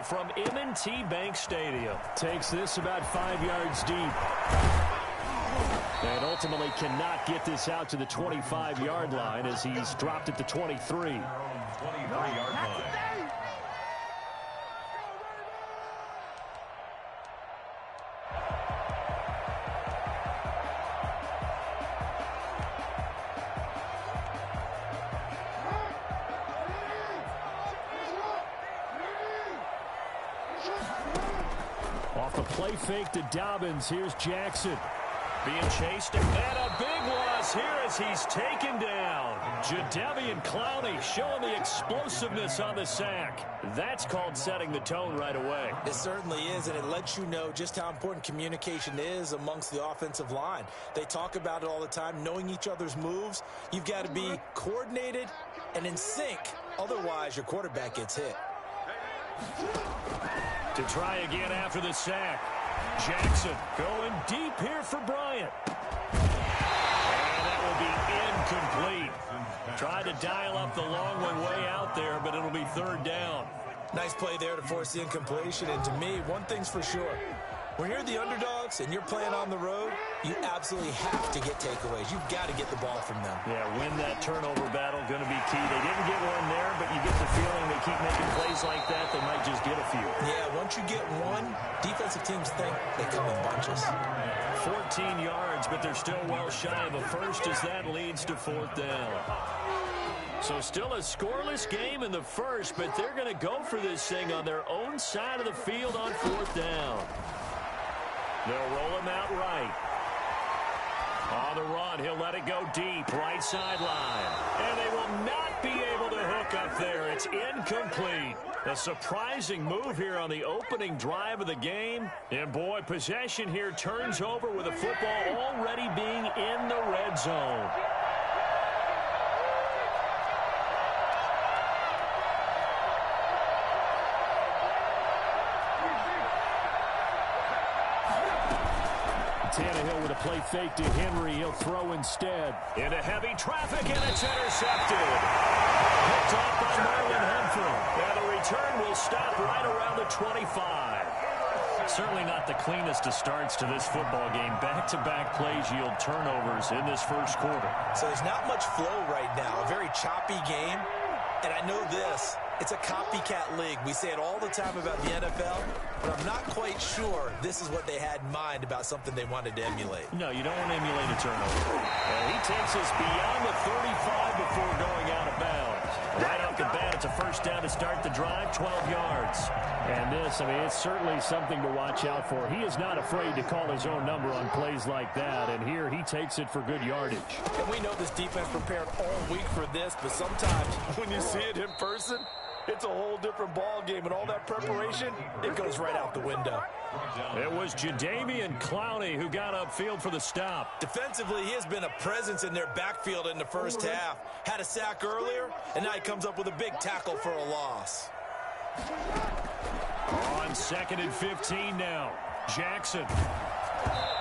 from M&T Bank Stadium. Takes this about 5 yards deep. And ultimately cannot get this out to the 25-yard line as he's dropped at the 23. 23-yard line. Off the play fake to Dobbins. Here's Jackson. Being chased, and a big loss here as he's taken down. Jadeveon Clowney showing the explosiveness on the sack. That's called setting the tone right away. It certainly is, and it lets you know just how important communication is amongst the offensive line. They talk about it all the time, knowing each other's moves. You've got to be coordinated and in sync. Otherwise, your quarterback gets hit. To try again after the sack. Jackson going deep here for Bryant. And that will be incomplete. Tried to dial up the long one way out there, but it'll be third down. Nice play there to force the incompletion. And to me, one thing's for sure. When you're the underdogs and you're playing on the road, you absolutely have to get takeaways. You've got to get the ball from them. Yeah, win that turnover battle, going to be key. They didn't get one there, but you get the feeling they keep making plays like that, they might just get a few. Yeah, once you get one, defensive teams think they come in bunches. 14 yards, but they're still well shy of a first as that leads to fourth down. So still a scoreless game in the first, but they're going to go for this thing on their own side of the field on fourth down. They'll roll him out right. On the run, he'll let it go deep, right sideline. And they will not be able to hook up there. It's incomplete. A surprising move here on the opening drive of the game. And boy, possession here turns over with the football already being in the red zone. Tannehill with a play fake to Henry. He'll throw instead. Into heavy traffic, and it's intercepted. Picked off by Marlon Humphrey. And the return will stop right around the 25. Certainly not the cleanest of starts to this football game. Back-to-back plays yield turnovers in this first quarter. So there's not much flow right now. A very choppy game. And I know this. It's a copycat league. We say it all the time about the NFL, but I'm not quite sure this is what they had in mind about something they wanted to emulate. No, you don't want to emulate a turnover. And he takes us beyond the 35 before going out of bounds. Right off the bat, it's a first down to start the drive, 12 yards. And this, I mean, it's certainly something to watch out for. He is not afraid to call his own number on plays like that, and here he takes it for good yardage. And we know this defense prepared all week for this, but sometimes when you see it in person, it's a whole different ball game, and all that preparation, it goes right out the window. It was Jadeveon Clowney who got upfield for the stop. Defensively, he has been a presence in their backfield in the first half. Had a sack earlier, and now he comes up with a big tackle for a loss. On 2nd and 15 now. Jackson.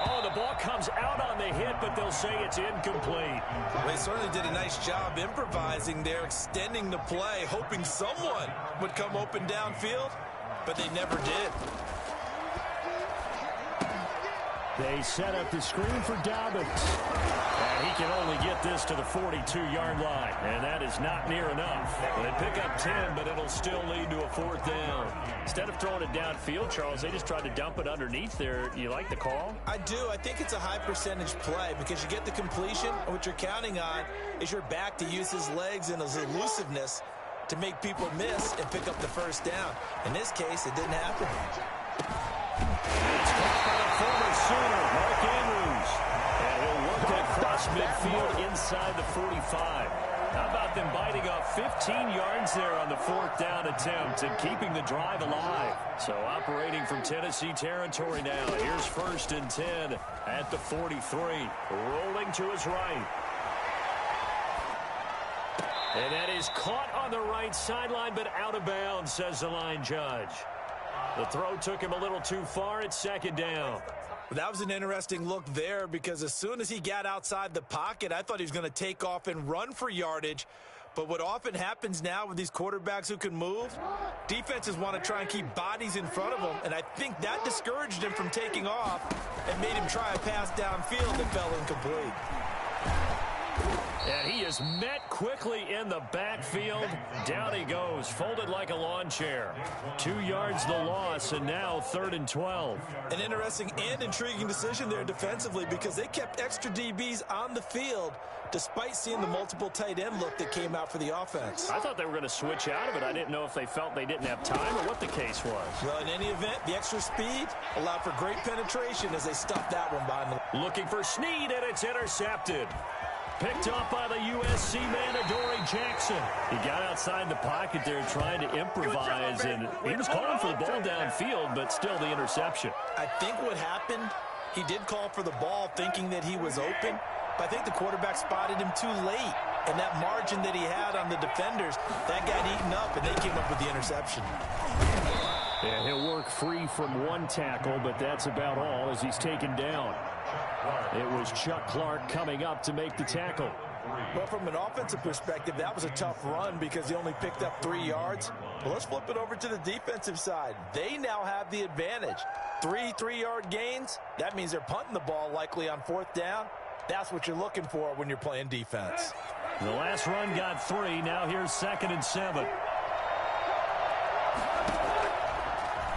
Oh, the ball comes out on the hit, but they'll say it's incomplete. They certainly did a nice job improvising there, extending the play, hoping someone would come open downfield, but they never did. They set up the screen for Dobbins. And he can only get this to the 42-yard line, and that is not near enough. They pick up 10, but it'll still lead to a fourth down. Instead of throwing it downfield, Charles, they just tried to dump it underneath there. You like the call? I do. I think it's a high-percentage play because you get the completion, and what you're counting on is your back to use his legs and his elusiveness to make people miss and pick up the first down. In this case, it didn't happen. It's caught by the former Sooner, Mark Andrews. And he'll work it across midfield inside the 45. How about them biting off 15 yards there on the fourth down attempt and keeping the drive alive? So operating from Tennessee territory now. Here's 1st and 10 at the 43. Rolling to his right. And that is caught on the right sideline, but out of bounds, says the line judge. The throw took him a little too far. It's 2nd down. That was an interesting look there because as soon as he got outside the pocket, I thought he was going to take off and run for yardage. But what often happens now with these quarterbacks who can move, defenses want to try and keep bodies in front of them, and I think that discouraged him from taking off and made him try a pass downfield that fell incomplete. And he is met quickly in the backfield. Down he goes, folded like a lawn chair. 2 yards the loss, and now 3rd and 12. An interesting and intriguing decision there defensively because they kept extra DBs on the field despite seeing the multiple tight end look that came out for the offense. I thought they were going to switch out of it. I didn't know if they felt they didn't have time or what the case was. Well, in any event, the extra speed allowed for great penetration as they stuffed that one behind the... Looking for Snead, and it's intercepted. Picked up by the USC man, Adoree Jackson. He got outside the pocket there trying to improvise, and he was calling for the ball downfield, but still the interception. I think what happened, he did call for the ball thinking that he was open, but I think the quarterback spotted him too late. And that margin that he had on the defenders, that got eaten up, and they came up with the interception. And he'll work free from one tackle, but that's about all as he's taken down. It was Chuck Clark coming up to make the tackle. Well, from an offensive perspective, that was a tough run because he only picked up 3 yards. But let's flip it over to the defensive side. They now have the advantage. 3 3-yard gains. That means they're punting the ball likely on 4th down. That's what you're looking for when you're playing defense. The last run got 3. Now here's 2nd and 7.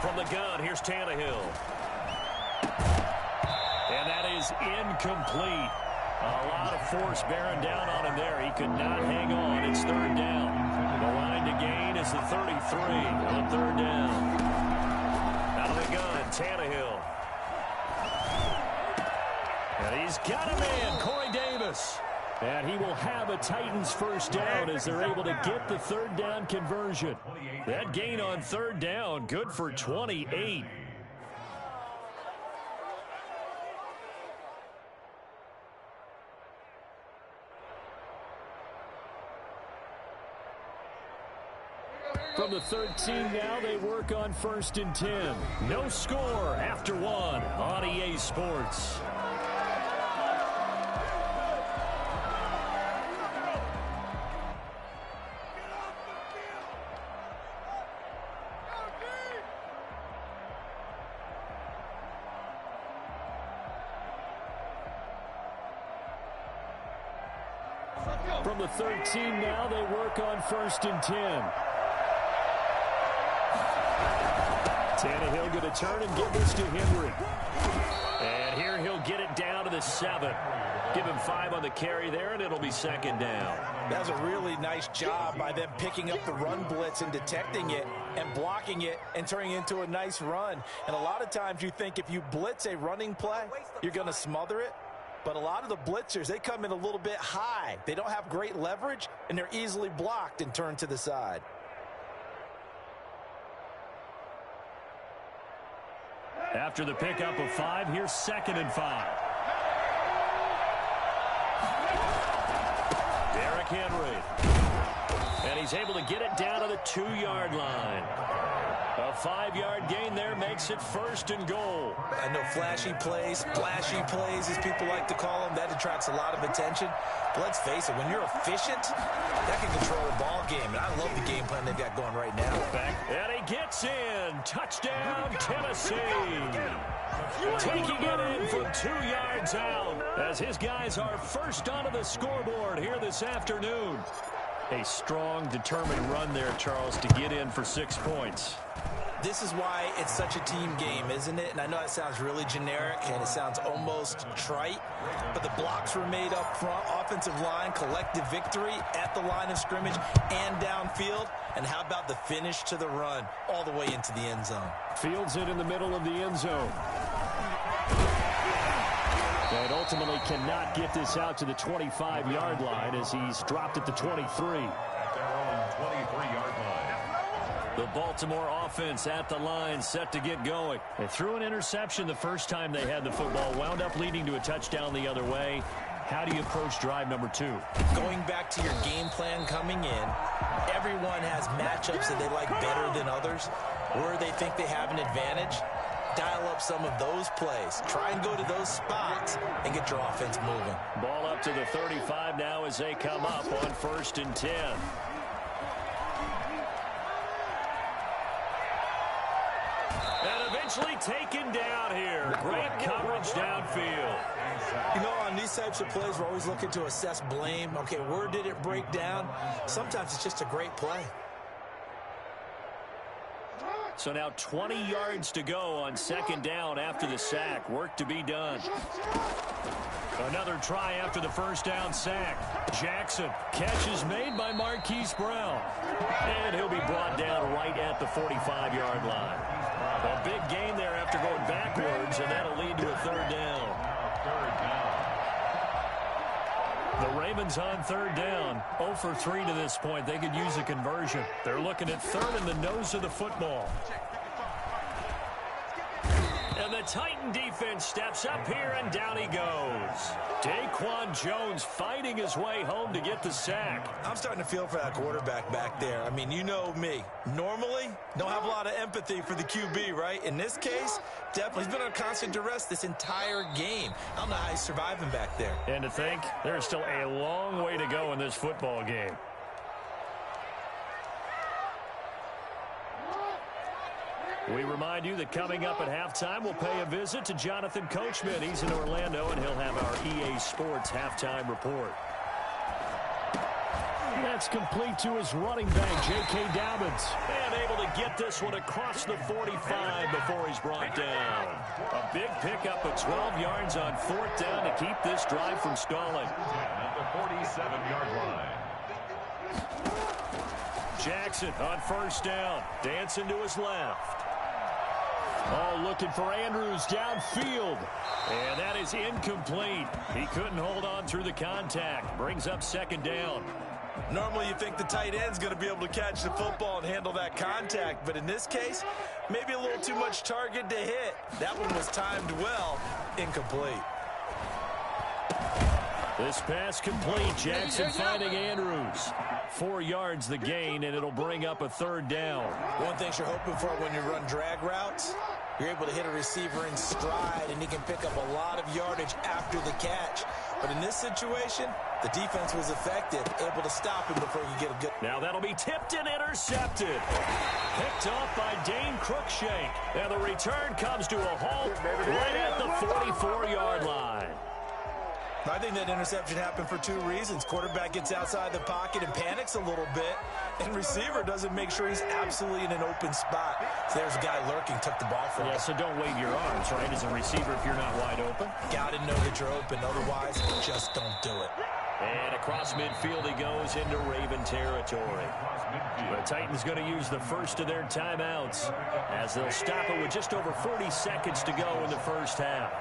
From the gun, here's Tannehill. And that is incomplete. A lot of force bearing down on him there. He could not hang on. It's 3rd down. The line to gain is the 33 on 3rd down. Out of the gun, Tannehill. And he's got a man, Corey Davis. And he will have a Titans 1st down as they're able to get the 3rd down conversion. That gain on 3rd down, good for 28. From the 13 now, they work on 1st and 10. No score after 1 on EA Sports. From the 13 now, they work on 1st and 10. Tannehill going to turn and give this to Henry. And here he'll get it down to the 7. Give him 5 on the carry there, and it'll be 2nd down. That was a really nice job by them picking up the run blitz and detecting it and blocking it and turning it into a nice run. And a lot of times you think if you blitz a running play, you're going to smother it. But a lot of the blitzers, they come in a little bit high. They don't have great leverage, and they're easily blocked and turned to the side. After the pickup of 5, here's 2nd and 5. Derrick Henry. And he's able to get it down to the 2-yard line. A 5-yard gain there makes it 1st and goal. I know flashy plays, splashy plays, as people like to call them, that attracts a lot of attention. But let's face it, when you're efficient, that can control a ball game. And I love the game plan they've got going right now. And he gets in. Touchdown, Tennessee. Taking it in from 2 yards out as his guys are first onto the scoreboard here this afternoon. A strong, determined run there, Charles, to get in for 6 points. This is why it's such a team game, isn't it? And I know it sounds really generic and it sounds almost trite, but the blocks were made up front, offensive line, collective victory at the line of scrimmage and downfield. And how about the finish to the run all the way into the end zone? Fields it in the middle of the end zone. And ultimately cannot get this out to the 25-yard line as he's dropped at the 23. At their own 23-yard line. The Baltimore offense at the line, set to get going. They threw an interception the first time they had the football, wound up leading to a touchdown the other way. How do you approach drive number 2? Going back to your game plan coming in, everyone has matchups that they like better than others, where they think they have an advantage. dial up some of those plays. Try and go to those spots and get your offense moving. Ball up to the 35 now as they come up on 1st and 10. And eventually taken down here. Great coverage downfield. You know, on these types of plays, we're always looking to assess blame. Okay, where did it break down? Sometimes it's just a great play. So now 20 yards to go on 2nd down after the sack. Work to be done. Another try after the 1st down sack. Jackson. Catch is made by Marquise Brown. And he'll be brought down right at the 45-yard line. A big gain there after going backwards, and that'll lead to a 3rd down. The Ravens on 3rd down. 0 for 3 to this point. They could use a conversion. They're looking at 3rd in the nose of the football. And the Titan defense steps up here, and down he goes. Daquan Jones fighting his way home to get the sack. I'm starting to feel for that quarterback back there. I mean, you know me. Normally, don't have a lot of empathy for the QB, right? In this case, definitely he's been on constant duress this entire game. I don't know how he's surviving back there. And to think, there's still a long way to go in this football game. We remind you that coming up at halftime, we'll pay a visit to Jonathan Coachman. He's in Orlando, and he'll have our EA Sports halftime report. That's complete to his running back, J.K. Dobbins. And able to get this one across the 45 before he's brought down. A big pickup of 12 yards on 4th down to keep this drive from stalling. At the 47-yard line. Jackson on 1st down. Dancing to his left. Oh, looking for Andrews downfield. And that is incomplete. He couldn't hold on through the contact. Brings up 2nd down. Normally you think the tight end's going to be able to catch the football and handle that contact. But in this case, maybe a little too much target to hit. That one was timed well. Incomplete. This pass complete. Jackson finding Andrews. 4 yards the gain, and it'll bring up a 3rd down. One thing you're hoping for when you run drag routes, you're able to hit a receiver in stride, and he can pick up a lot of yardage after the catch. But in this situation, the defense was effective, able to stop him before you get a good... Now that'll be tipped and intercepted. Picked off by Dane Cruikshank. And the return comes to a halt right at the 44-yard line. I think that interception happened for 2 reasons. Quarterback gets outside the pocket and panics a little bit, and receiver doesn't make sure he's absolutely in an open spot. So there's a guy lurking, took the ball from him. Yeah, so don't wave your arms, right, as a receiver if you're not wide open. Got to know that you're open, otherwise just don't do it. And across midfield he goes into Raven territory. The Titans going to use the first of their timeouts as they'll stop it with just over 40 seconds to go in the 1st half.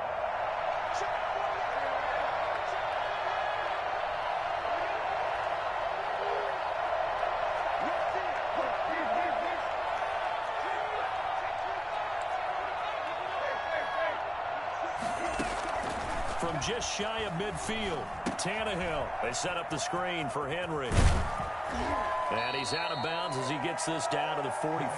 From just shy of midfield, Tannehill. They set up the screen for Henry. And he's out of bounds as he gets this down to the 45.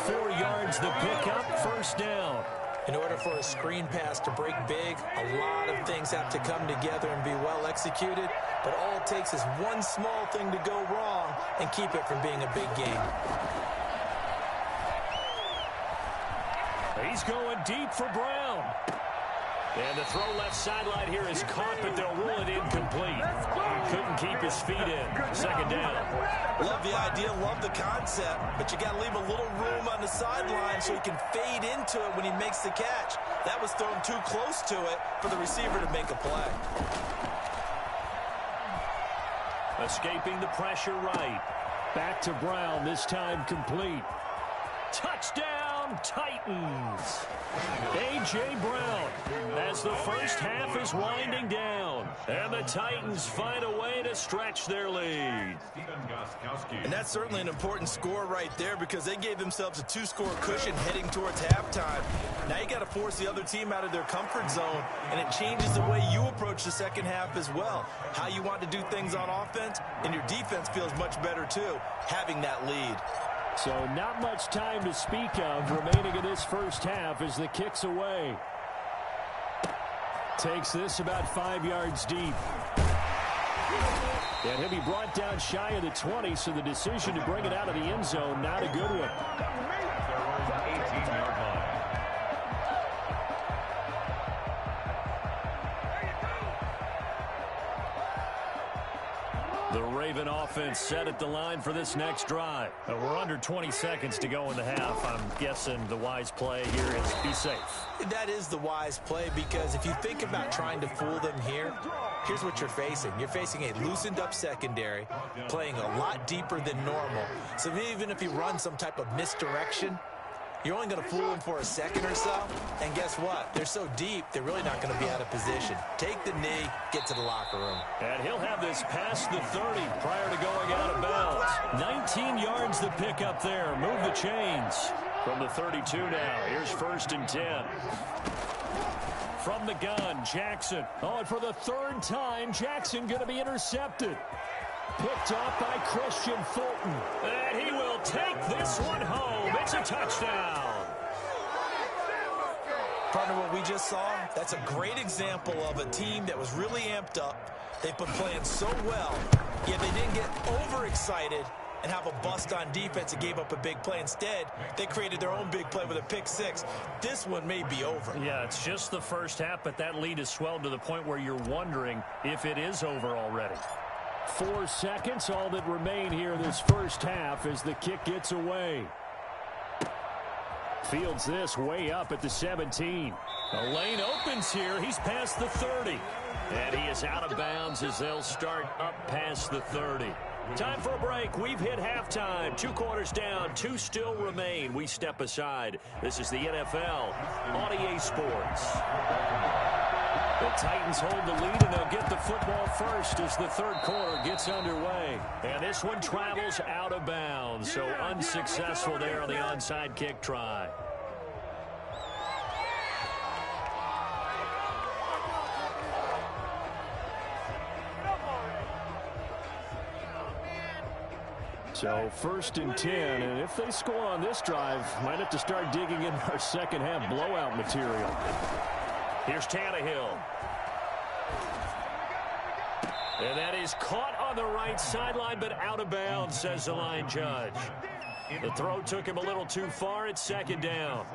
4 yards the pickup, 1st down. In order for a screen pass to break big, a lot of things have to come together and be well executed. But all it takes is one small thing to go wrong and keep it from being a big game. He's going deep for Brown. And the throw left sideline here is caught, but they'll rule it incomplete. Couldn't keep his feet in. 2nd down. Love the idea, love the concept, but you got to leave a little room on the sideline so he can fade into it when he makes the catch. That was thrown too close to it for the receiver to make a play. Escaping the pressure right. Back to Brown, this time complete. Touchdown, Titans. A.J. Brown as the 1st half is winding down. And the Titans find a way to stretch their lead. And that's certainly an important score right there because they gave themselves a 2-score cushion heading towards halftime. Now you got to force the other team out of their comfort zone, and it changes the way you approach the 2nd half as well. How you want to do things on offense, and your defense feels much better too, having that lead. So not much time to speak of remaining in this first half as the kick's away. Takes this about 5 yards deep. And he'll be brought down shy of the 20, so the decision to bring it out of the end zone, not a good one. The Raven offense set at the line for this next drive. We're under 20 seconds to go in the half. I'm guessing the wise play here is be safe. That is the wise play, because if you think about trying to fool them here, here's what you're facing. You're facing a loosened up secondary, playing a lot deeper than normal. So even if you run some type of misdirection, you're only going to fool them for a second or so. And guess what? They're so deep, they're really not going to be out of position. Take the knee, get to the locker room. And he'll have this past the 30 prior to going out of bounds. 19 yards the pick up there. Move the chains. From the 32 now. Here's 1st and 10. From the gun, Jackson. Oh, and for the 3rd time, Jackson going to be intercepted. Picked off by Christian Fulton. And he will take this one home. It's a touchdown. Partner, what we just saw, that's a great example of a team that was really amped up. They've been playing so well, yet they didn't get overexcited and have a bust on defense and gave up a big play. Instead, they created their own big play with a pick 6. This one may be over. Yeah, it's just the first half, but that lead has swelled to the point where you're wondering if it is over already. 4 seconds, all that remain here in this first half as the kick gets away. Fields this way up at the 17. The lane opens here. He's past the 30. And he is out of bounds as they'll start up past the 30. Time for a break. We've hit halftime. 2 quarters down. 2 still remain. We step aside. This is the NFL on EA Sports. The Titans hold the lead, and they'll get the football first as the 3rd quarter gets underway. And this one travels out of bounds, so unsuccessful there on the onside kick try. So 1st and 10, and if they score on this drive, might have to start digging in our second half blowout material. Here's Tannehill. And that is caught on the right sideline, but out of bounds, says the line judge. The throw took him a little too far. It's 2nd down.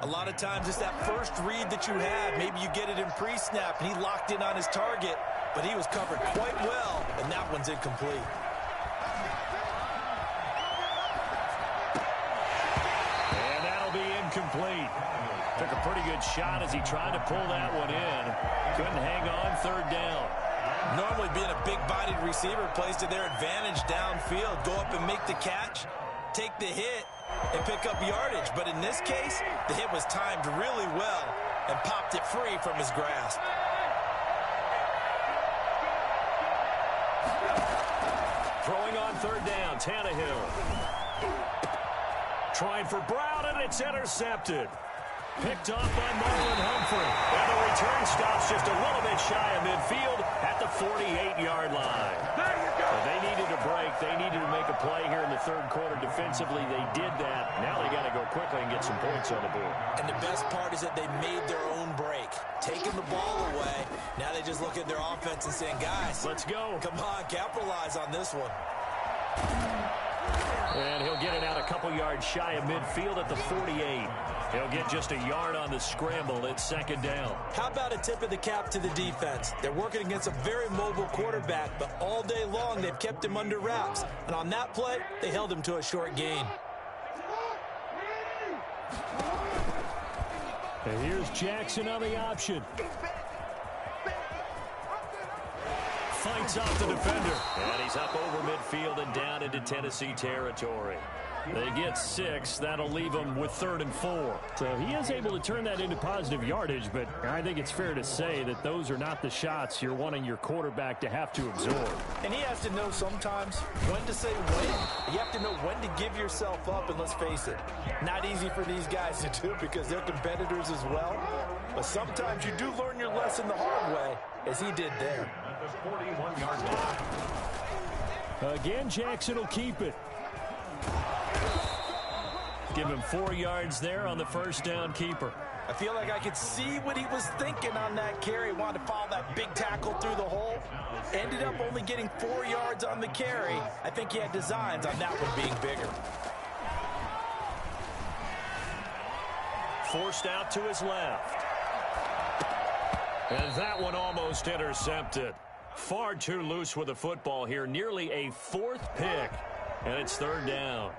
A lot of times it's that first read that you have. Maybe you get it in pre-snap, and he locked in on his target, but he was covered quite well, and that one's incomplete. And that'll be incomplete. Took a pretty good shot as he tried to pull that one in. Couldn't hang on. 3rd down. Normally being a big-bodied receiver plays to their advantage downfield. Go up and make the catch, take the hit, and pick up yardage. But in this case, the hit was timed really well and popped it free from his grasp. Throwing on 3rd down, Tannehill. Trying for Brown, and it's intercepted. Picked off by Marlon Humphrey. And the return stops just a little bit shy of midfield at the 48-yard line. Well, they needed a break. They needed to make a play here in the 3rd quarter defensively. They did that. Now they got to go quickly and get some points on the board. And the best part is that they made their own break, taking the ball away. Now they just look at their offense and saying, guys, let's go. Come on, capitalize on this one. And he'll get it out a couple yards shy of midfield at the 48. He'll get just a yard on the scramble. It's 2nd down. How about a tip of the cap to the defense? They're working against a very mobile quarterback, but all day long they've kept him under wraps. And on that play, they held him to a short gain. And here's Jackson on the option. Fights off the defender. And he's up over midfield and down into Tennessee territory. They get 6. That'll leave them with 3rd and 4. So he is able to turn that into positive yardage, but I think it's fair to say that those are not the shots you're wanting your quarterback to have to absorb. And he has to know sometimes when to say when. You have to know when to give yourself up, and let's face it, not easy for these guys to do because they're competitors as well. But sometimes you do learn your lesson the hard way, as he did there. Again, Jackson will keep it. Give him 4 yards there on the first down keeper. I feel like I could see what he was thinking on that carry. Wanted to follow that big tackle through the hole. Ended up only getting 4 yards on the carry. I think he had designs on that one being bigger. Forced out to his left. And that one almost intercepted. Far too loose with the football here. Nearly a 4th pick. And it's 3rd down.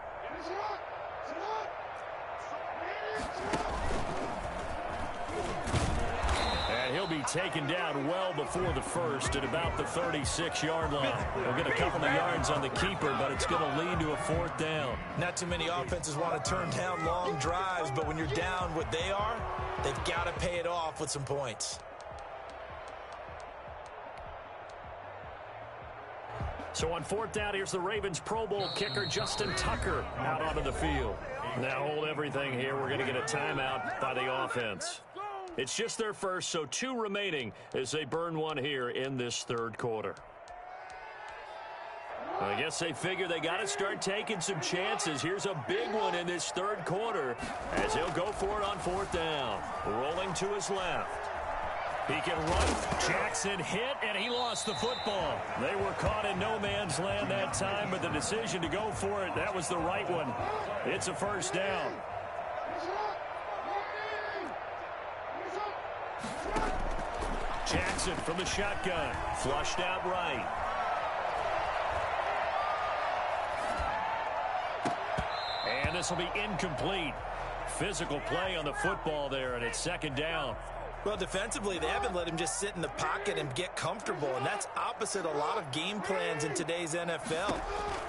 And he'll be taken down well before the first at about the 36-yard line. He'll get a couple of yards on the keeper, but it's going to lead to a 4th down. Not too many offenses want to turn down long drives, but when you're down what they are, they've got to pay it off with some points. So on 4th down, here's the Ravens Pro Bowl kicker Justin Tucker out onto the field. Now hold everything here. We're going to get a timeout by the offense. It's just their first, so 2 remaining as they burn one here in this 3rd quarter. I guess they figure they got to start taking some chances. Here's a big one in this 3rd quarter as he'll go for it on 4th down. Rolling to his left. He can run. Jackson hit, and he lost the football. They were caught in no man's land that time, but the decision to go for it, that was the right one. It's a 1st down. Jackson from the shotgun. Flushed out right. And this will be incomplete. Physical play on the football there, and it's 2nd down. Well, defensively, they haven't let him just sit in the pocket and get comfortable, and that's opposite a lot of game plans in today's NFL.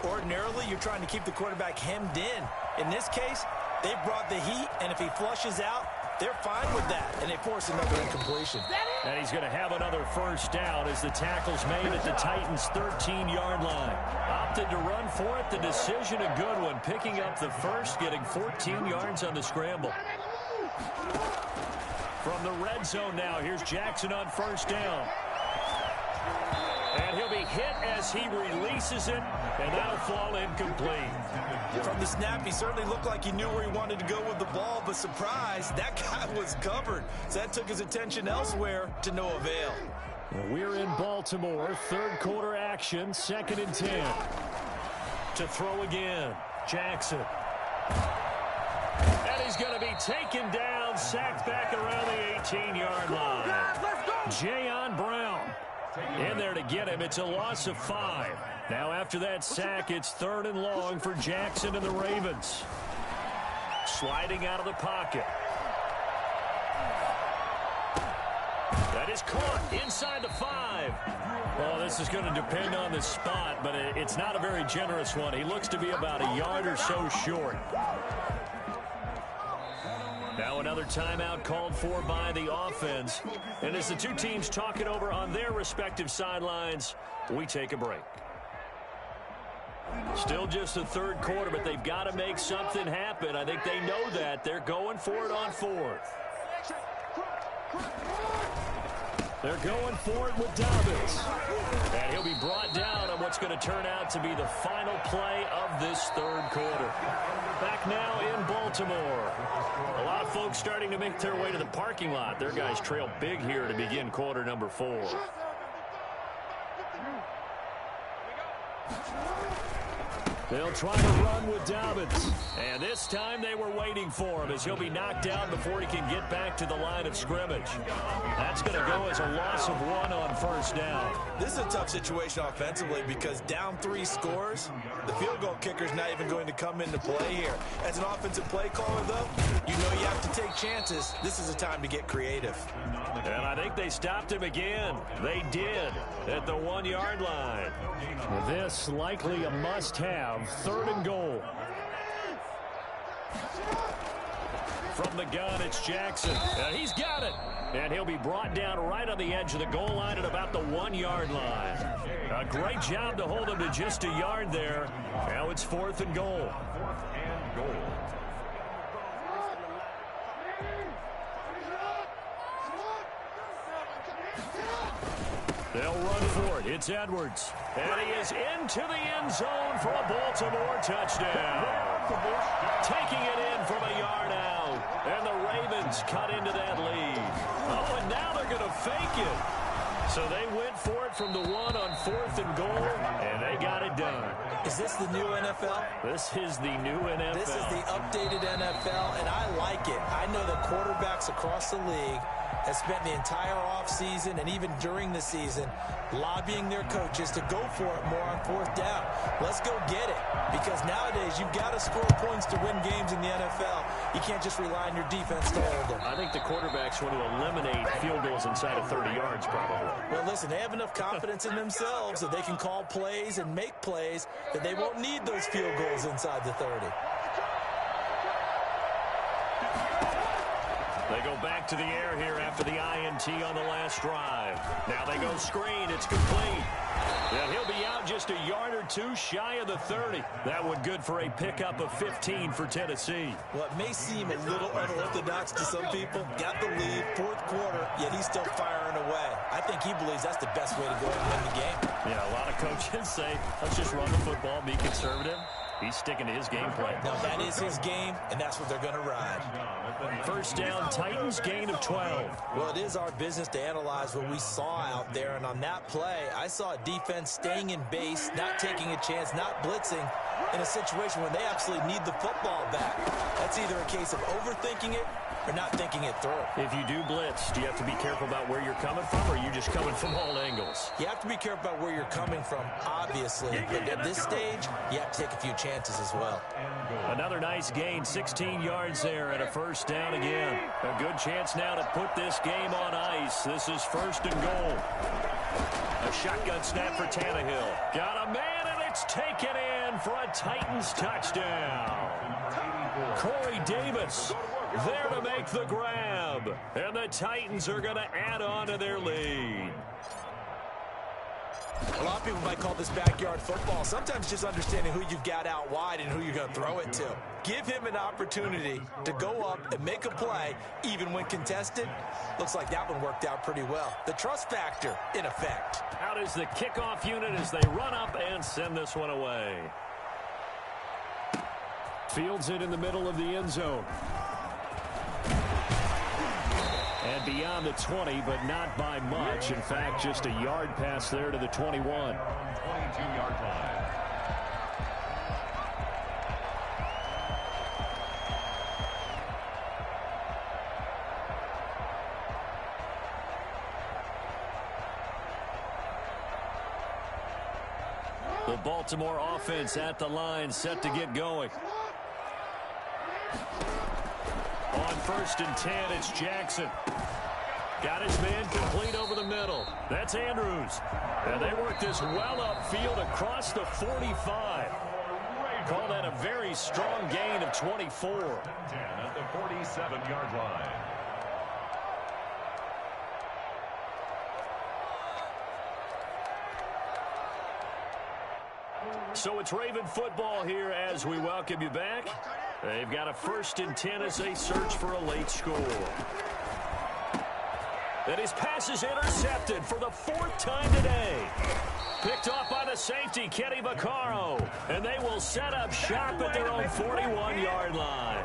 Ordinarily, you're trying to keep the quarterback hemmed in. In this case, they brought the heat, and if he flushes out, they're fine with that, and they force another incompletion. And he's going to have another 1st down as the tackle's made at the Titans' 13-yard line. Opted to run for it. The decision a good one. Picking up the first, getting 14 yards on the scramble. From the red zone now, here's Jackson on 1st down. And he'll be hit as he releases it, and that'll fall incomplete. From the snap, he certainly looked like he knew where he wanted to go with the ball, but surprise, that guy was covered. So that took his attention elsewhere to no avail. We're in Baltimore, 3rd quarter action, 2nd and 10. To throw again, Jackson. And he's going to be taken down, sacked back around the 18-yard line. Jayon Brown in there to get him. It's a loss of 5. Now after that sack, it's 3rd and long for Jackson and the Ravens. Sliding out of the pocket. That is caught inside the 5. Well, this is going to depend on the spot, but it's not a very generous one. He looks to be about a yard or so short. Now another timeout called for by the offense. And as the 2 teams talk it over on their respective sidelines, we take a break. Still just the 3rd quarter, but they've got to make something happen. I think they know that. They're going for it on 4th. They're going for it with Dobbins. And he'll be brought down on what's going to turn out to be the final play of this 3rd quarter. Back now in Baltimore. A lot of folks starting to make their way to the parking lot. Their guys trail big here to begin quarter number 4. They'll try to run with Dobbins. And this time they were waiting for him as he'll be knocked down before he can get back to the line of scrimmage. That's going to go as a loss of 1 on 1st down. This is a tough situation offensively because down 3 scores, the field goal kicker's not even going to come into play here. As an offensive play caller, though, you know you have to take chances. This is a time to get creative. And I think they stopped him again. They did at the 1-yard line. This likely a must-have. 3rd and goal. From the gun, it's Jackson. And he's got it. And he'll be brought down right on the edge of the goal line at about the 1-yard line. A great job to hold him to just a yard there. Now it's 4th and goal. They'll run for it. It's Edwards. And he is into the end zone for a Baltimore touchdown. taking it in from a yard out. And the Ravens cut into that lead. Oh, and now they're going to fake it. So they went for it from the 1 on 4th and goal, and they got it done. Is this the new NFL? This is the new NFL. This is the updated NFL, and I like it. I know the quarterbacks across the league have spent the entire offseason and even during the season lobbying their coaches to go for it more on 4th down. Let's go get it, because nowadays you've got to score points to win games in the NFL. You can't just rely on your defense to hold them. I think the quarterbacks want to eliminate field goals inside of 30 yards probably. Well, listen, they have enough confidence in themselves that they can call plays and make plays that they won't need those field goals inside the 30. They go back to the air here after the INT on the last drive. Now they go screen. It's complete. And he'll be out just a yard or two shy of the 30. That one good for a pickup of 15 for Tennessee. Well, it may seem a little unorthodox to some people. Got the lead, 4th quarter, yet he's still firing away. I think he believes that's the best way to go and win the game. Yeah, a lot of coaches say, let's just run the football, be conservative. He's sticking to his game plan. Now, that is his game, and that's what they're going to ride. First down, Titans, gain of 12. Well, it is our business to analyze what we saw out there, and on that play, I saw a defense staying in base, not taking a chance, not blitzing, in a situation where they absolutely need the football back. That's either a case of overthinking it or not thinking it through. If you do blitz, do you have to be careful about where you're coming from, or are you just coming from all angles? You have to be careful about where you're coming from, obviously, but at this stage, you have to take a few chances as well. Another nice gain, 16 yards there, and a first down again. A good chance now to put this game on ice. This is 1st and goal. A shotgun snap for Tannehill. Got a man, and it's taken in for a Titans touchdown. Corey Davis there to make the grab. And the Titans are going to add on to their lead. A lot of people might call this backyard football. Sometimes just understanding who you've got out wide and who you're going to throw it to. Give him an opportunity to go up and make a play, even when contested. Looks like that one worked out pretty well. The trust factor in effect. Out is the kickoff unit as they run up and send this one away. Fields it in the middle of the end zone. And beyond the 20, but not by much. In fact, just a yard pass there to the 21. 22-yard line. The Baltimore offense at the line, set to get going. On 1st and 10, it's Jackson. Got his man complete over the middle. That's Andrews. And they work this well upfield across the 45. Call that a very strong gain of 24. 10 at the 47-yard line. So it's Raven football here as we welcome you back. They've got a 1st and 10 as they search for a late score. And his pass is intercepted for the 4th time today. Picked off by the safety, Kenny Vaccaro. And they will set up shop at their own 41-yard line.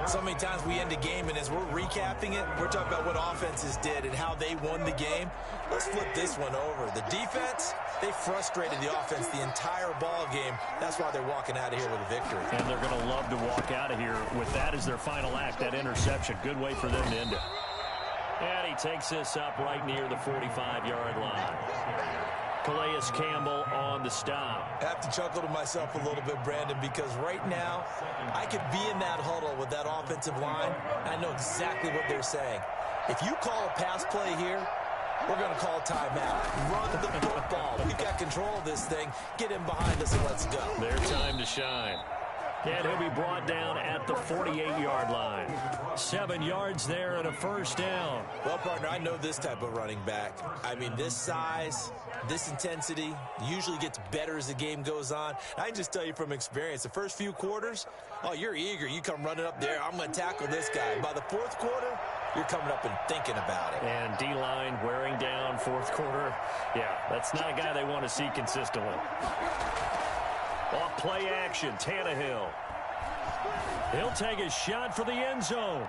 So many times we end a game, and as we're recapping it, we're talking about what offenses did and how they won the game. Let's flip this one over. The defense, they frustrated the offense the entire ball game. That's why they're walking out of here with a victory. And they're going to love to walk out of here with that as their final act, that interception. Good way for them to end it. And he takes this up right near the 45-yard line. Calais Campbell on the stop. I have to chuckle to myself a little bit, Brandon, because right now I could be in that huddle with that offensive line. I know exactly what they're saying. If you call a pass play here, we're going to call a timeout. Run the football. We've got control of this thing. Get in behind us and let's go. Their time to shine. And he'll be brought down at the 48-yard line. 7 yards there and a first down. Well, partner, I know this type of running back. I mean, this size, this intensity usually gets better as the game goes on. I can just tell you from experience, the first few quarters, oh, you're eager. You come running up there. I'm going to tackle this guy. By the 4th quarter, you're coming up and thinking about it. And D-line wearing down 4th quarter. Yeah, that's not a guy they want to see consistently. Off play action, Tannehill. He'll take a shot for the end zone.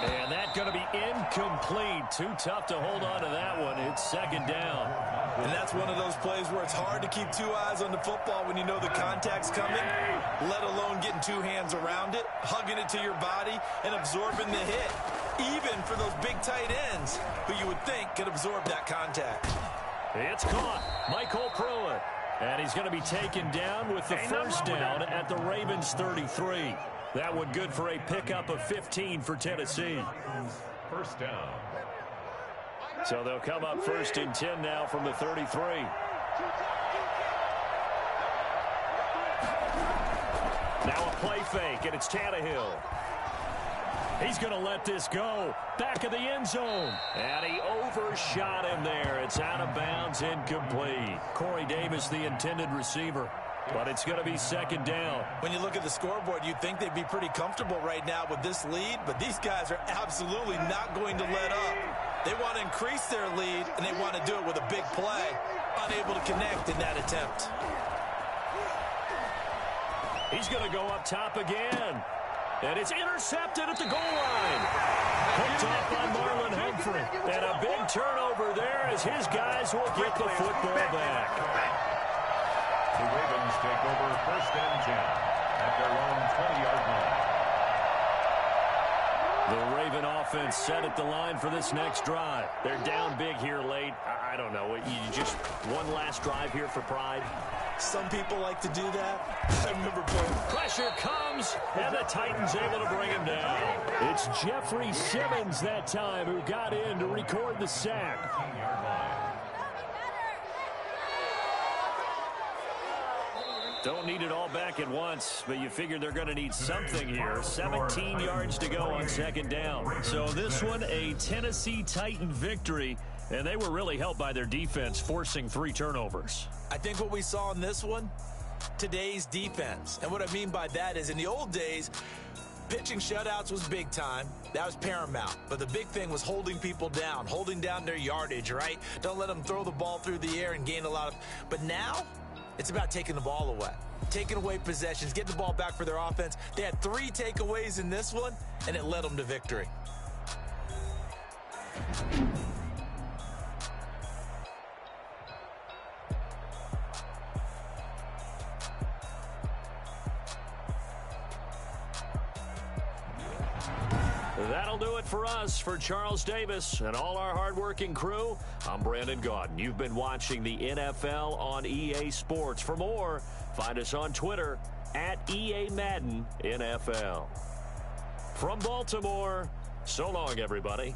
And that's going to be incomplete. Too tough to hold on to that one. It's second down. And that's one of those plays where it's hard to keep two eyes on the football when you know the contact's coming, let alone getting two hands around it, hugging it to your body, and absorbing the hit, even for those big tight ends who you would think could absorb that contact. It's caught. Michael Pruitt. And he's going to be taken down with the first down at the Ravens' 33. That one good for a pickup of 15 for Tennessee. First down. So they'll come up first and 10 now from the 33. Now a play fake, and it's Tannehill. He's going to let this go. Back of the end zone. And he overshot him there. It's out of bounds, incomplete. Corey Davis, the intended receiver. But it's going to be second down. When you look at the scoreboard, you'd think they'd be pretty comfortable right now with this lead, but these guys are absolutely not going to let up. They want to increase their lead, and they want to do it with a big play. Unable to connect in that attempt. He's going to go up top again. And it's intercepted at the goal line. Picked off by Marlon Humphrey. And a big turnover there as his guys will get the football back. The Ravens take over first and 10 at their own 20-yard line. The Raven offense set at the line for this next drive. They're down big here late. I don't know. You just one last drive here for pride. Some people like to do that. I remember playing. Pressure comes, and the Titans able to bring him down. It's Jeffrey Simmons that time who got in to record the sack. Don't need it all back at once, but you figure they're going to need something here. 17 yards to go on second down. So this one, a Tennessee Titan victory, and they were really helped by their defense, forcing 3 turnovers. I think what we saw in this one, today's defense. And what I mean by that is in the old days, pitching shutouts was big time. That was paramount. But the big thing was holding people down, holding down their yardage, right? Don't let them throw the ball through the air and gain a lot of... But now, it's about taking the ball away. Taking away possessions, getting the ball back for their offense. They had 3 takeaways in this one, and it led them to victory. That'll do it for us. For Charles Davis and all our hardworking crew, I'm Brandon Gaudin. You've been watching the NFL on EA Sports. For more, find us on Twitter at EA Madden NFL. From Baltimore, so long, everybody.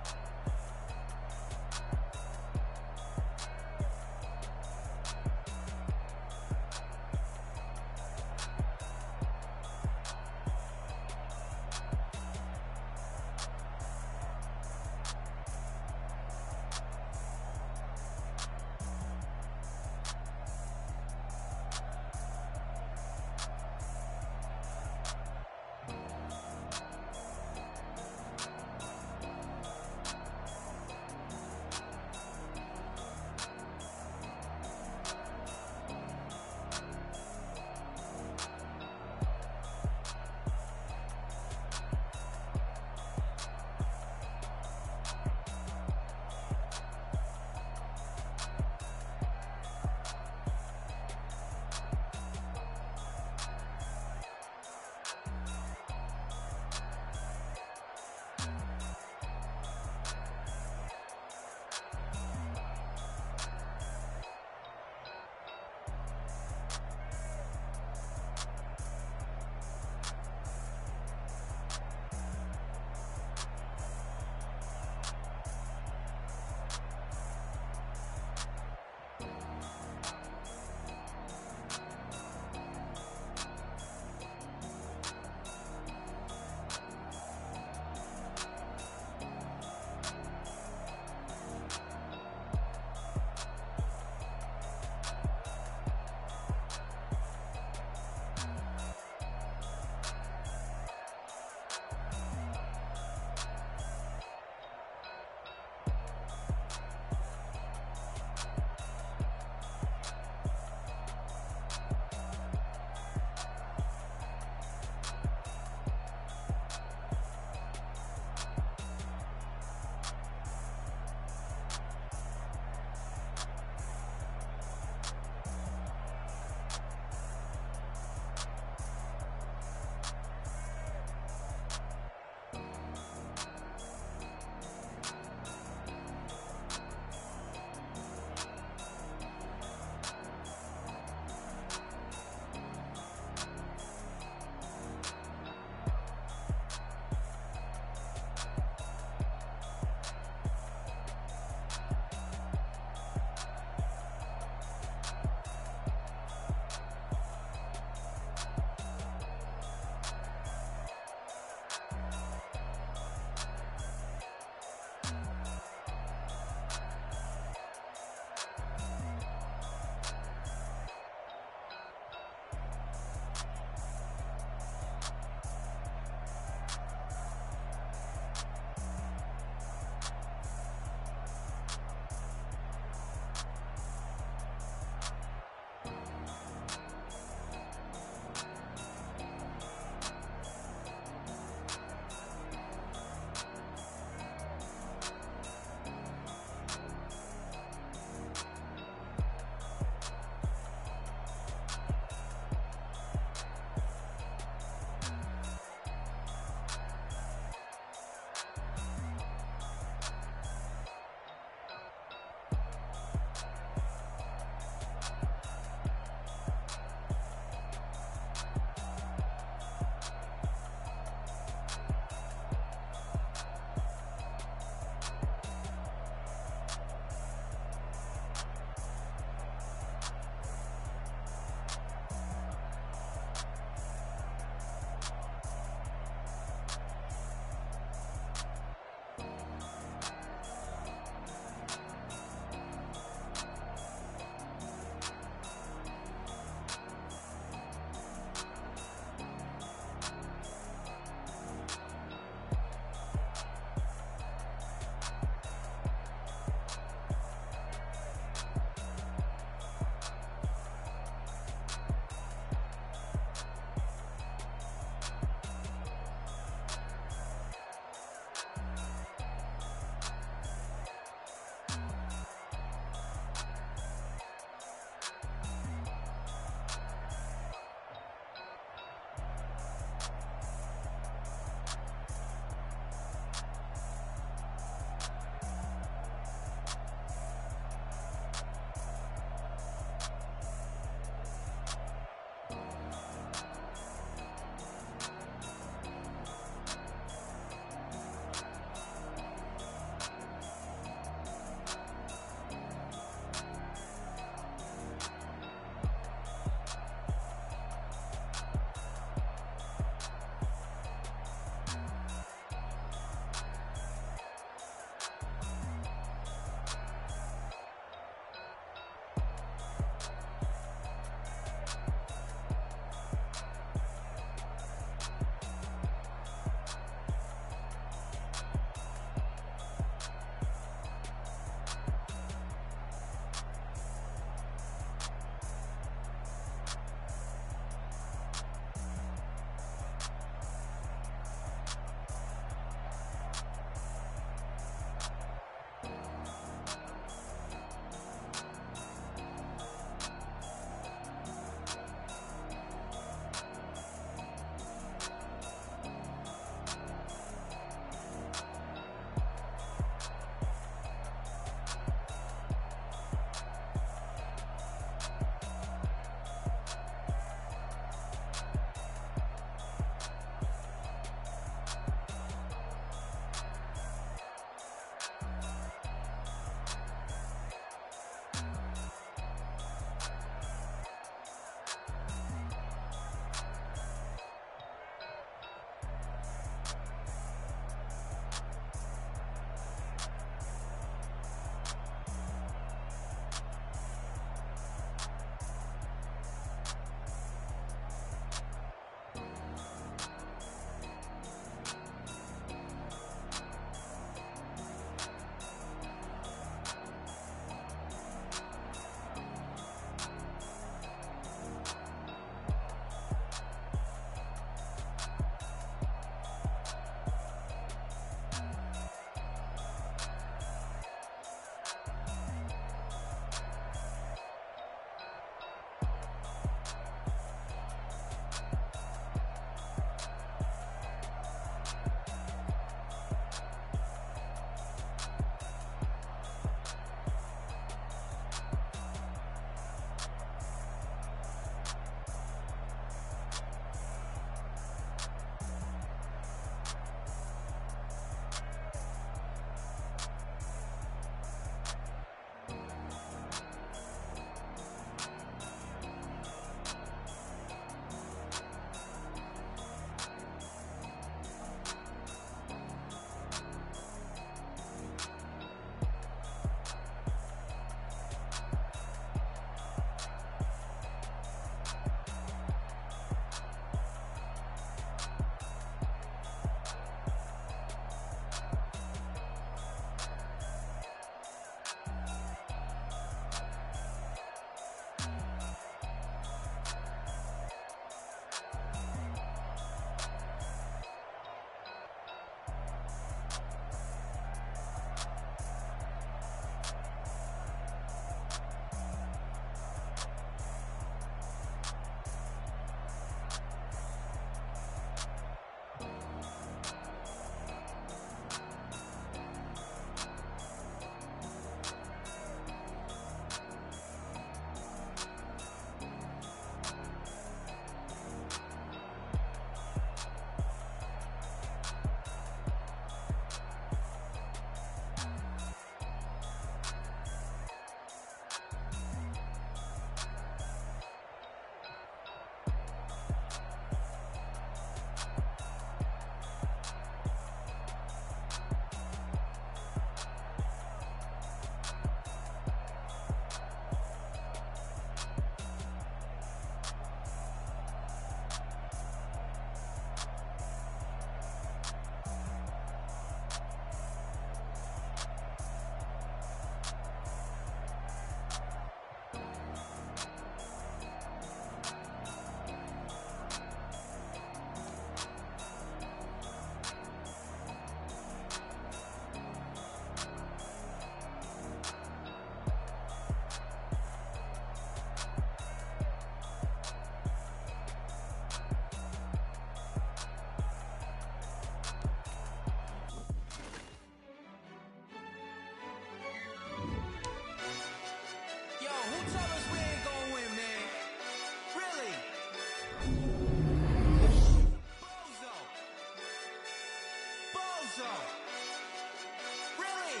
Really?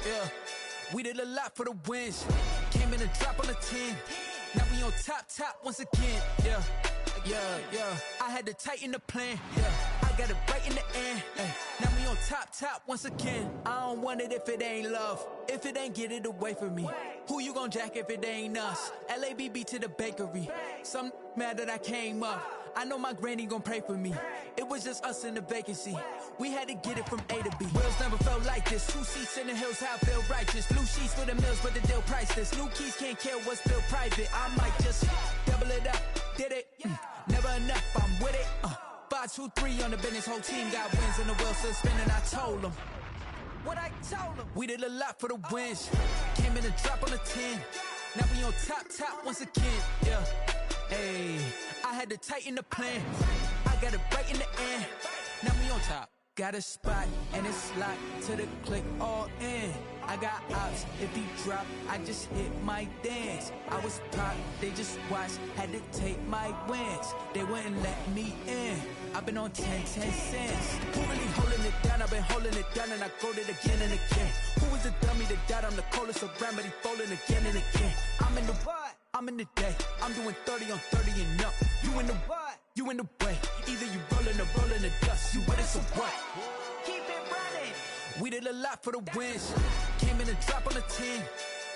Yeah. We did a lot for the wins. Came in a drop on the 10. Now we on top once again. Yeah. I had to tighten the plan. Yeah. I got it right in the end. Now we on top once again. I don't want it if it ain't love. If it ain't, get it away from me. Who you gon' jack if it ain't us? LABB to the bakery. Some mad that I came up. I know my granny gon' pray for me. It was just us in the vacancy. We had to get it from A to B. Wheels never felt like this. 2 seats in the hills, how I feel righteous. Blue sheets for the mills, but the deal priceless. New keys can't care what's still private. I might just double it up. Did it? Never enough, I'm with it. 5, 2, 3 on the business. Whole team got wins and the wheels still spinning. I told them what I told them. We did a lot for the wins. Came in a drop on the 10. Now we on top once again. Yeah. Hey, I had to tighten the plan. I got it right in the end. Now we on top. Got a spot and it's locked to the click all in. I got ops, if he drop, I just hit my dance. I was pop, they just watched, had to take my wins. They wouldn't let me in. I've been on 10 cents. Who really holding it down? I've been holding it down and I quote it again and again. Who was the dummy that died? I'm the coldest around, but he falling again and again. I'm in the what? I'm in the day. I'm doing 30 on 30 and up. You in the what? You in the way. Either you rolling or rolling the dust. You with us or what? Keep it running. We did a lot for the wins. Came in a drop on the 10.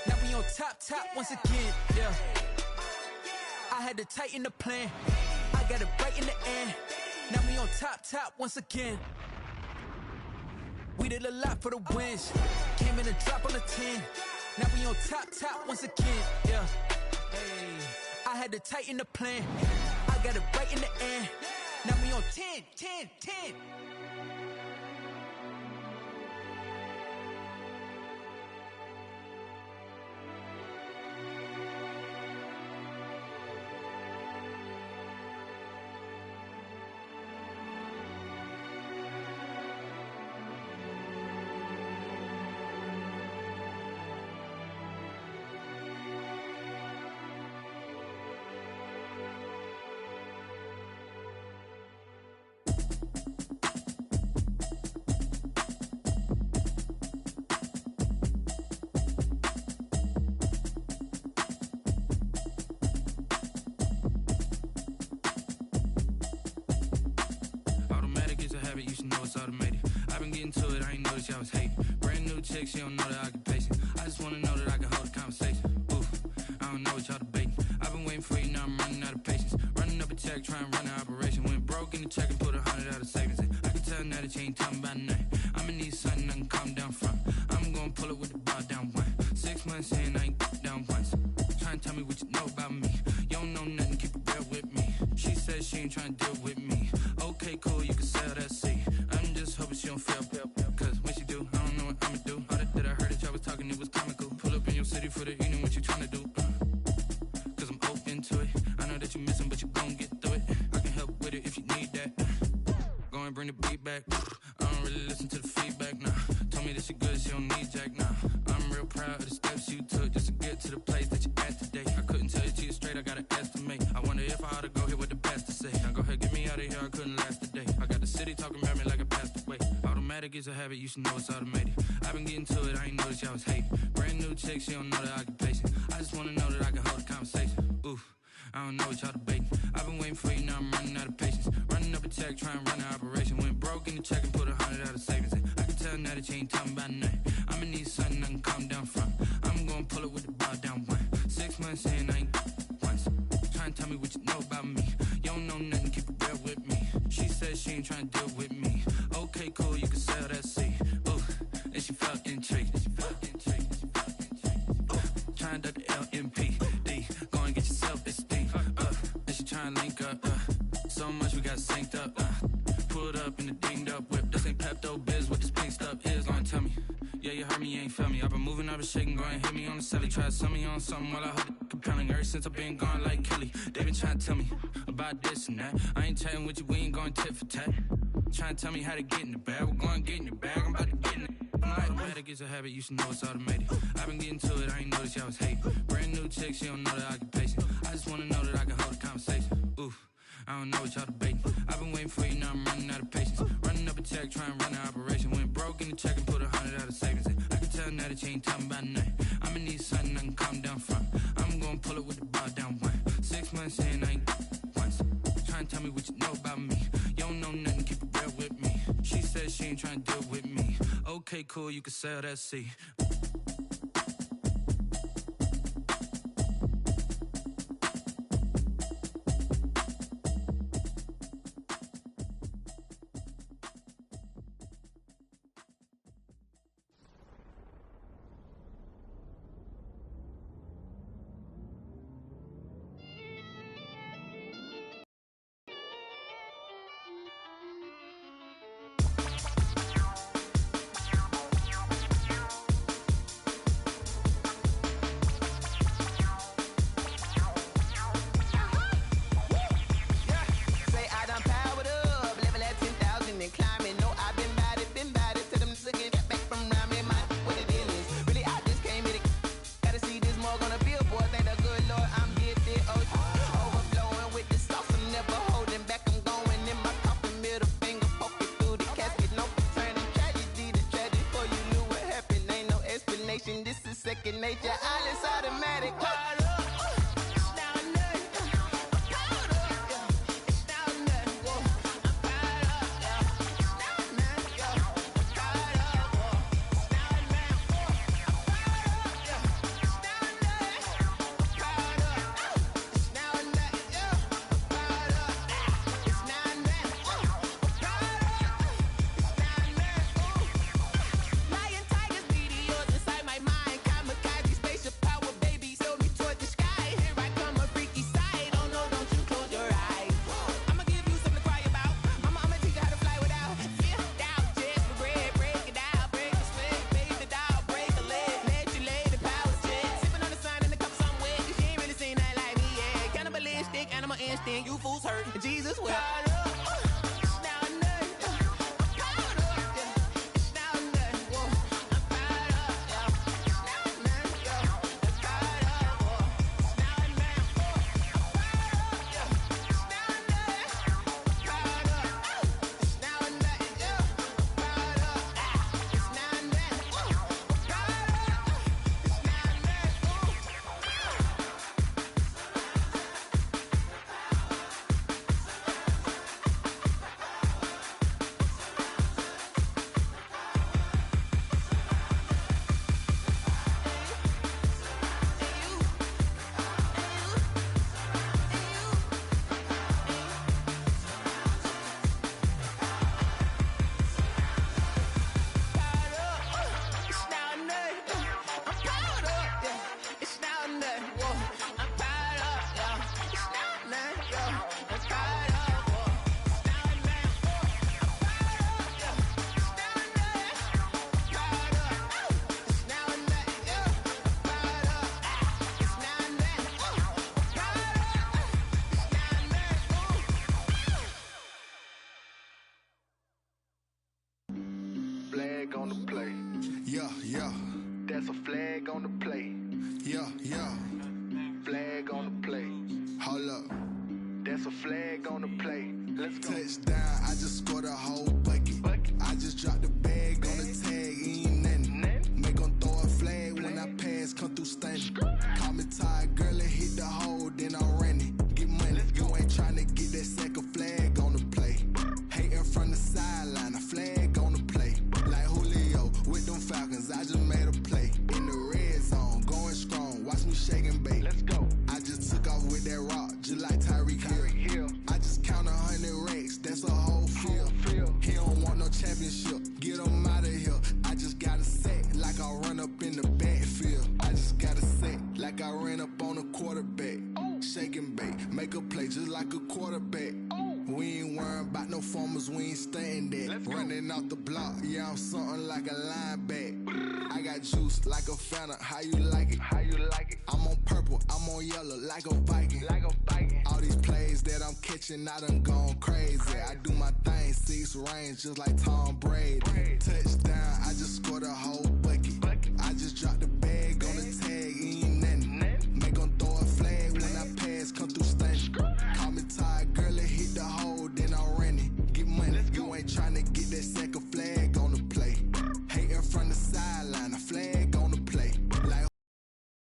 Now we on top once again. Yeah. I had to tighten the plan. I got it right in the end. Now we on top once again. We did a lot for the wins. Came in a drop on the 10. Now we on top once again. Yeah. Hey, I had to tighten the plan. I got it right in the end. Now we on 10. You should know it's automated. I've been getting to it, I ain't noticed y'all was hating. Brand new chick, she don't know that I can pace it. I just wanna know that I can hold a conversation. Oof, I don't know what y'all debating. I've been waiting for you, now I'm running out of patience. Running up a check, trying to run an operation. Went broke in the check and put 100 out of savings in. I can tell now that you ain't talking about nothing. I'ma need something I can calm down from. I'm gonna pull it with the bar down one. 6 months in, I ain't down once. Trying to tell me what you know about me. You don't know nothing, keep it real with me. She says she ain't trying to deal with me. Okay, cool, you can sell that seat. I'm just hoping she don't fail. Cause when she do, I don't know what I'ma do. All that I heard that y'all was talking, it was comical. Pull up in your city for the evening, what you tryna do? Cause I'm open to it. I know that you missing, but you gon' get through it. I can help with it if you need that. Go and bring the beat back. I don't really listen to the feedback, nah. Told me that she good, she don't need jack, nah. I'm real proud of the steps you took just to get to the place that you at today. I couldn't tell you to you straight, I gotta estimate. I wonder if I ought to go here with the best to say. Now go ahead, get me out of here, I couldn't last today. I got the city talking about me like I passed away. Automatic is a habit, you should know it's automated. I've been getting to it, I ain't noticed y'all was hating. Brand new chick, she don't know that I can pace it. I just wanna know that I can hold a conversation. Oof, I don't know what y'all debating. I've been waiting for you, now I'm running out of patience. Running up a check, trying to run an operation. Went broke in the check and put 100 out of savings in. I can tell now that you ain't talking about nothing. I'ma need something I can calm down from. I'm gonna pull it with the bar down one. 6 months in, I ain't once. Trying to tell me what you know about me. You don't know nothing, keep it real with me. She says she ain't trying to deal with me. Okay, cool, you can sell that seat. Ooh, and she felt intrigued. Trying to duck the LMP. Go and get your self-esteem. And she trying to link up. So much we got synced up. Pulled up in the dinged up whip. This ain't Pepto-Biz, what this pink stuff is. Long tell me. Yeah, you heard me, you ain't felt me. I've been moving, I've been shaking, go and hit me on the celly. Try to sell me on something while I hold it compelling. Ever since I've been gone like Kelly, they been trying to tell me about this and that. I ain't chatting with you, we ain't going tit for tat. Trying to tell me how to get in the bag. We're going to get in the bag, I'm about to get in it. Automatic is a habit, you should know it's automated. I've been getting to it, I ain't noticed y'all was hating. Brand new chick, she don't know that I can pace it. I just wanna know that I can hold a conversation. Oof, I don't know what y'all debating. I've been waiting for you, now I'm running out of patience. Running up a check, trying to run an operation. Went broke in the check and put 100 out of savings in. I can tell now that you ain't talking about nothing. I'ma need something I can calm down from. I'm gonna pull it with the bar down one. 6 months in, I ain't once. Trying to tell me what you know about me. You don't know nothing, keep it real with me. She said she ain't trying to deal with me. Okay, cool, you can sell that C. This is second nature, all is automatic. You fools hurt, Jesus will. Flag on the play. Yeah, yeah. That's a flag on the play. Yeah, yeah. Flag on the play. Hold up. That's a flag on the play. Let's go. Touchdown, I just scored a whole bucket. I just dropped the bag on the tag, ain't nothing. Make 'em throw a flag when I pass, come through stunning. Call me tired, girl, and hit the hole, then I'm running. Get money, you ain't tryna get that second flag on the play. Hating from the sideline, a flag on the play. Like Julio with them Falcons, I just made a play. In the red zone, going strong, watch me shake and bake. Let's go. I just took off with that rock, just like Tyreek Hill. I just count 100 racks, that's a whole field. He don't want no championship, get him out of here. I just got a set, like I run up in the backfield. I just got a set, like I ran up on a quarterback. Shake and bake, make a play just like a quarterback. We ain't worrying about no formers, we ain't staying there. Running out the block, yeah, I'm something like a lineback. I got juice like a Fanta, how you like it? How you like it? I'm on purple, I'm on yellow, like a Viking. Like a Viking. All these plays that I'm catching, I done gone crazy. I do my thing, 6 range, just like Tom Brady. Touchdown, I just scored a whole bucket. I just dropped the bag on the tag, ain't nothing. Make 'em throw a flag when I pass, come through stunning. Call me tired, girl, and ain't trying to get that second flag on the play. Hating from the sideline, a flag on the play. Like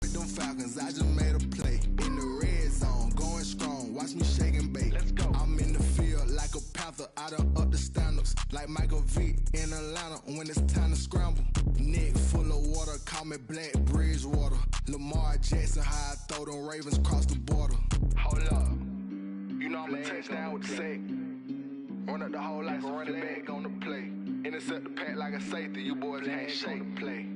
with them Falcons, I just made a play. In the red zone, going strong, watch me shake and bake. Let's go. I'm in the field like a panther, I done up the standards. Like Michael Vick in Atlanta when it's time to scramble. Neck full of water, call me Black Bridgewater. Lamar Jackson, how I throw them Ravens across the border. Hold up. You know I'm a touchdown with the sack. Run up the hole like a running back on the play. Intercept the pack like a safety. You boys ain't shake the play.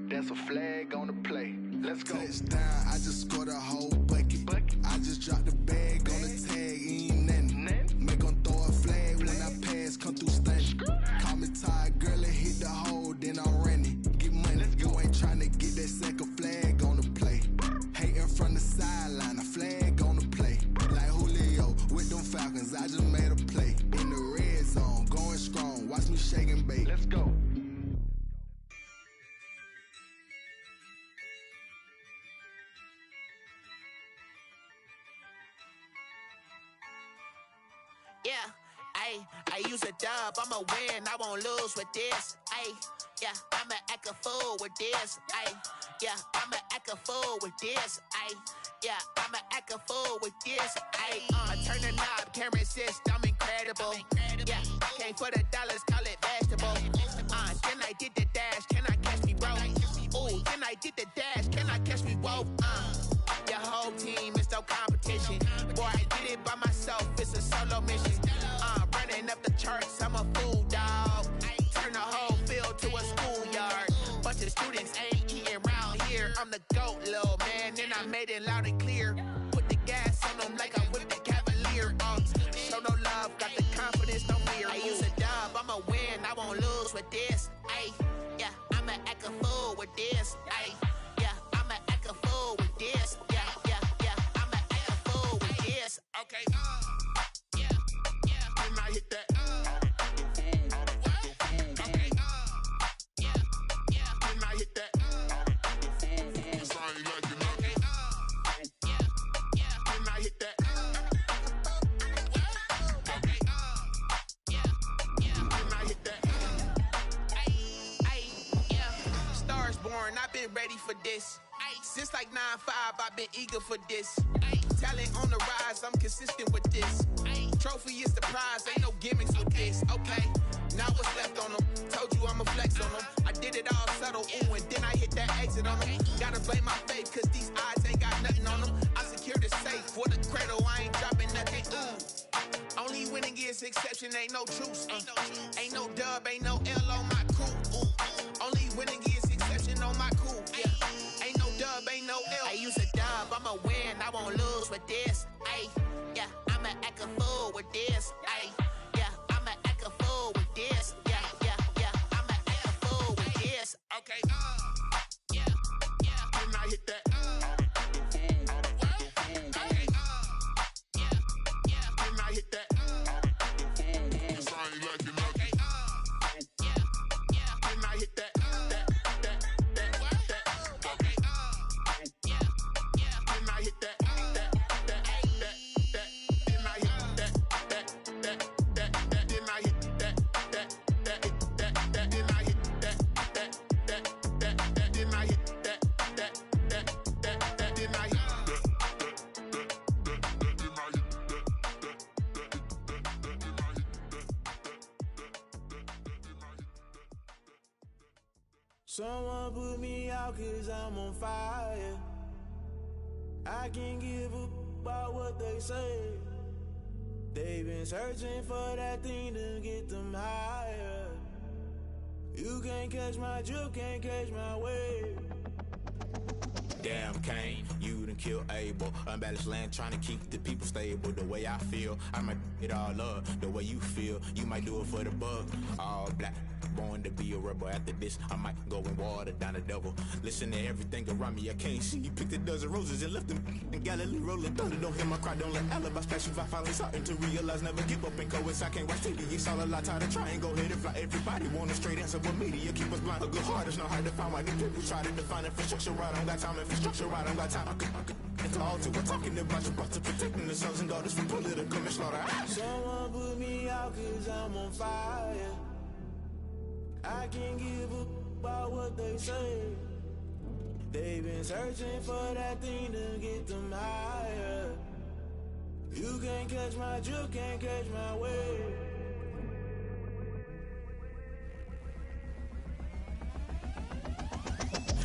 That's a flag on the play. Let's go. Touchdown, I just scored a whole bucket. I just dropped the bag on the tag, ain't nothing. Make them throw a flag when I pass, come through stunning. Call me tired, girl, and hit the hole, then I'm running. Get money, you ain't trying to get that second flag on the play. Hating from the sideline, a flag on the play. Like Julio with them Falcons, I just made a play. In the red zone, going strong, watch me shake and bake. Let's go. Yeah, I use a dub, I'ma win, I won't lose with this. Yeah, I'ma act a fool with this. Yeah, I'ma act a fool with this. Yeah, I'ma act a fool with this. I turn the knob, camera assist, I'm incredible. Yeah, came for the dollars, call it vegetable. Then I did the dash, can I catch me, bro? Ooh, then I did the dash, can I catch me, whoa? Your whole team is no competition. Boy, I did it by myself, it's a solo mission. Running up the charts, I'm a fool, dog. Turn the whole field to a schoolyard. Bunch of students ain't eating round here. I'm the GOAT, little man, and I made it loud and clear. Put the gas on them like I'm with the Cavalier. Show no love, got the confidence, no fear. I use a dub, I'ma win, I won't lose with this. Yeah, I'ma act a fool with this. Yeah, I'ma act a fool with this. Yeah, I'ma act a fool with this. Okay, yeah, and I hit that. Okay, yeah, and I hit that. Sorry, like you know. Okay, yeah, and I hit that. Okay, yeah, and I hit that. Yeah, stars born, I've been ready for this. Since like 9-5, I've been eager for this. Talent on the rise, I'm consistent with this. Trophy is the prize, ain't no gimmicks with this. Okay, now what's left on them? Told you I'ma flex on them. I did it all subtle, ooh, and then I hit that exit on them. Gotta blame my faith, cause these odds ain't got nothing on them. I secured the safe for the cradle, I ain't dropping nothing, ooh. Only winning is exception, ain't no truce. Ain't no dub, ain't no L on my crew. Only winning is exception on my crew. Yeah, ain't no dub, ain't no L. I use a dub, I'ma win, I won't lose with this. Yeah, I'ma act a fool with this. Yeah, I'ma act a fool with this. Yeah, I'ma act a fool with this. Okay, yeah, and I hit that. Okay, yeah, and I hit that. Sorry, like you know. Okay, yeah, and I hit that. Okay, yeah, and I hit that. Someone put me out cause I'm on fire. I can't give up about what they say. They've been searching for that thing to get them higher. You can't catch my drift, can't catch my wave. Damn Kane, you done killed Abel. Unbalanced land trying to keep the people stable. The way I feel, I might it all up. The way you feel, you might do it for the bug. All black, born to be a rebel. After this, I might go and water down the devil. Listen to everything around me, I can't see. You picked a dozen roses and left them in Galilee rolling thunder. Don't hear my cry, don't let alibis pass you. I finally starting to realize, never give up and coincide. Can't watch TV, it's all a lot. Tired of trying, go ahead and fly. Everybody want a straight answer, but media keep us blind. A good heart is not hard to find. Why these people try to define infrastructure right? I don't got time, infrastructure right, I don't got time. It's all to we're talking about you, about to protecting the sons and daughters from political manslaughter. Someone put me out out cause I'm on fire. I can't give up about what they say. They've been searching for that thing to get them higher. You can't catch my drift, can't catch my wave.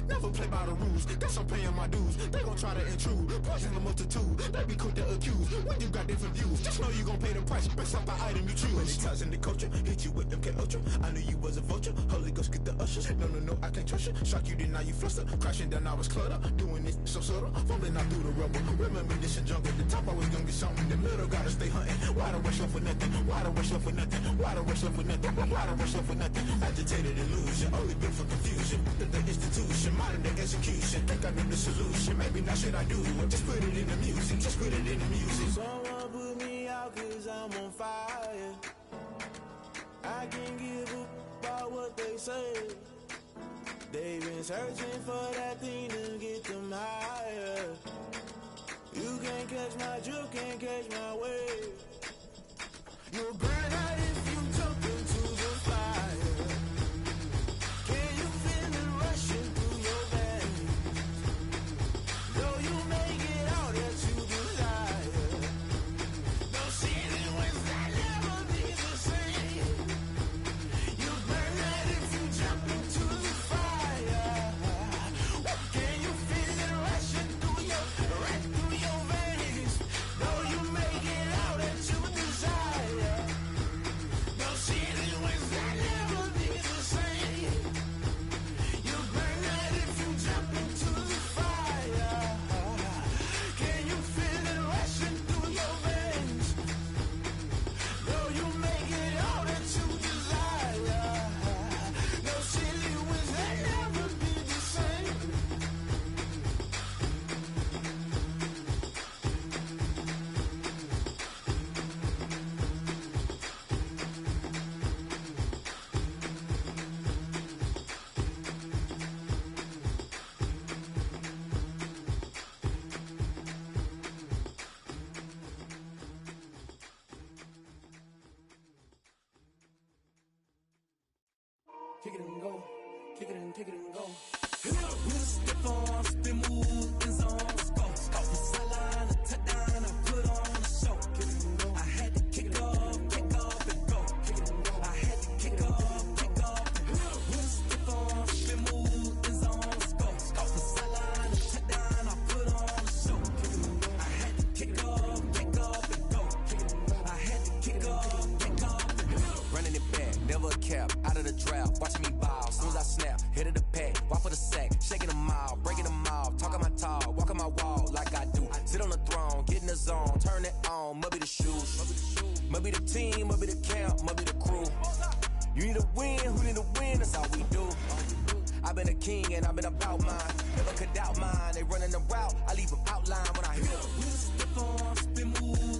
Never play by the rules, guess I'm paying my dues. They gon' try to intrude, poison the multitude. They be quick to accuse, when you got different views. Just know you gon' pay the price, based off the item you choose. Many times in the culture, hit you with them K-Ultra. I knew you was a vulture, Holy Ghost get the ushers. No, I can't trust you. Shock you, then now you fluster. Crashing down, I was cluttered. Doing this so subtle, fumbling out through the rubble. Remember this in jungle, the top always gonna get something. The middle gotta stay hunting. Why the rush left for nothing? Why the rush left for nothing? Why the rush left for nothing? Why the rush left for nothing? Agitated illusion, only built for confusion. The institution, modern day execution. Think I know the solution, maybe not should I do it. Just put it in the music, just put it in the music. Someone put me out cause I'm on fire. I can't give up about what they say. They've been searching for that thing to get them higher. You can't catch my drift, can't catch my wave. You'll burn out if you jump into the fire. Can you feel it rushing through your veins? Though you make it out that you desire. No ceiling wins that never be the same. You burn out if you jump into the fire. Can you feel it rushing through your veins? Though you make it out that you desire. No ceiling wins that never be the same. You burn out if you jump into the fire. Can you feel it rushing through your veins? Though you make it all that you desire. No silly wins that never be the same. Kick it and go, kick it and go. With a stiff arm, spin move, in zone, let's go. The sideline, a touchdown, I put on a show. I had to kick off and go. I had to kick off and go. With a stiff arm, spin move, in zone, let's go. The sideline, a touchdown, I put on a show. I had to kick off and go. I had to kick off and go. Running it back, never a cap, out of the draft, watching me ball, soon as I snap, hit of the pack, walk for the sack, shaking them out, breaking them out, talking my talk, walking my wall like I do, sit on the throne, get in the zone, turn it on, must be the shoes, must be the team, must be the camp, must be the crew, you need a win, who need a win, that's all we do, I've been a king and I've been about mine, never could doubt mine, they running the route, I leave them outline when I hit them. With a stiff arm, spin move.